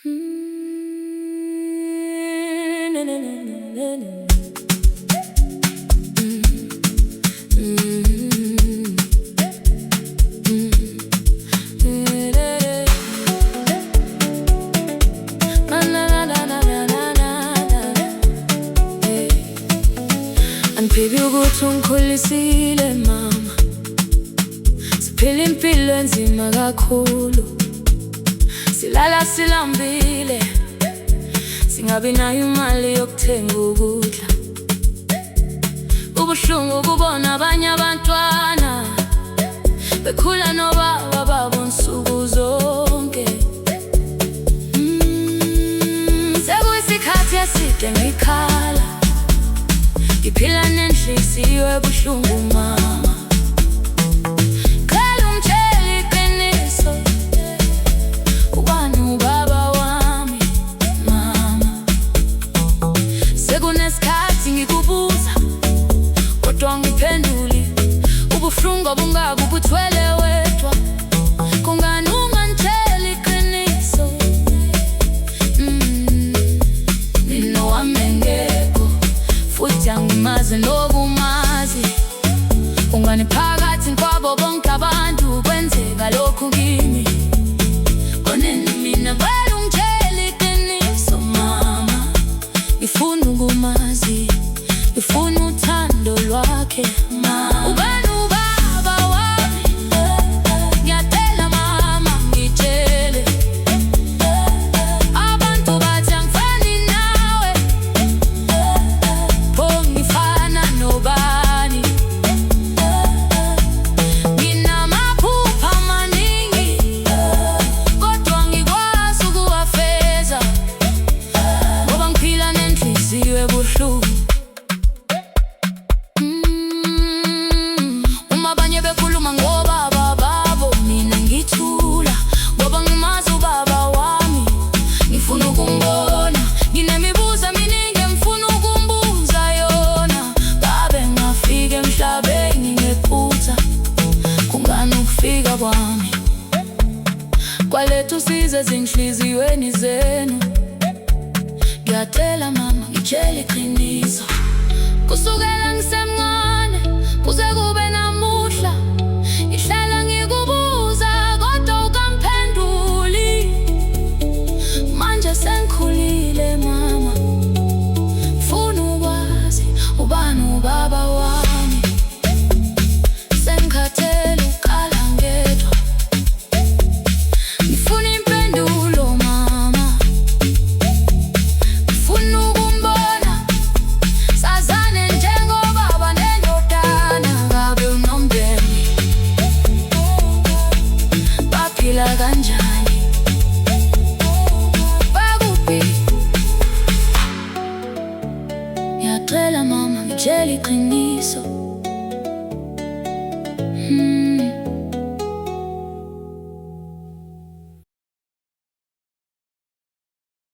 Baby ukuthi ungikhulisile mama, siphila impilo enzima kakhulu, silala silambile, singabi nayo imali yokuthenga ukudla. Kubuhlungu ukubona abanye abantwana bekhula nobaba babo nsuku zonke. Sekuyisikhathi eside ngikhala, ngiphila nenhliziyo ebuhlungu mama. Cela ungitshele iqiniso, ubani ubaba wami mama? Sekunesikhathi ngikubuza kodwa ungiphenduli, ubuhlungu obungaka ubuthwele wedwa. Kungani ungangitsheli iqiniso? Ninowami ngekho futhi angimazi nokumazi. Kungani phakathi kwabo bonke abantu kwenzeka lokhu kimi? Koneni mina cela ungitsheli iqiniso mama. Ngifuna ukumazi, ngifuna uthando lwakhe mama. Ubani ubaba wami? Ngiyacela mama ngitshele. Abantu bathi angifani nawe, pho ngifana nobani? Nginamaphupha amaningi kodwa ngikwazi ukuwafeza, ngoba ngiphila nenhliziyo ebuhlungu. Uma abanye bekhuluma ngobaba babo, mina ngithula ngoba ngimazi ubaba wami. Ngifuna ukumbona, nginemibuzo eminingi engifuna ukumbuza yona. Ngabe ngafika emhlabeni ngephutha? Kungani ukufika kwami kwaletha usizo ezinhliziyweni zenu? Ngiyacela mama ngitshele iqiniso. Kusukela ngisemncane kuze kube namuhla, ngihlala ngikubuza kodwa ukamphenduli. Manje sengikhulile mama, ngifuna ukwazi ubani ubaba wami. Sengikhathele ukukhala ngedwa, ngifuna impendulo mama. Ngifuna ukumbona, sazane njengobaba nendodana. Ngabe unomndeni, baphila kanjani, bakuphi? Ngiyacela mama ngitshele iqiniso.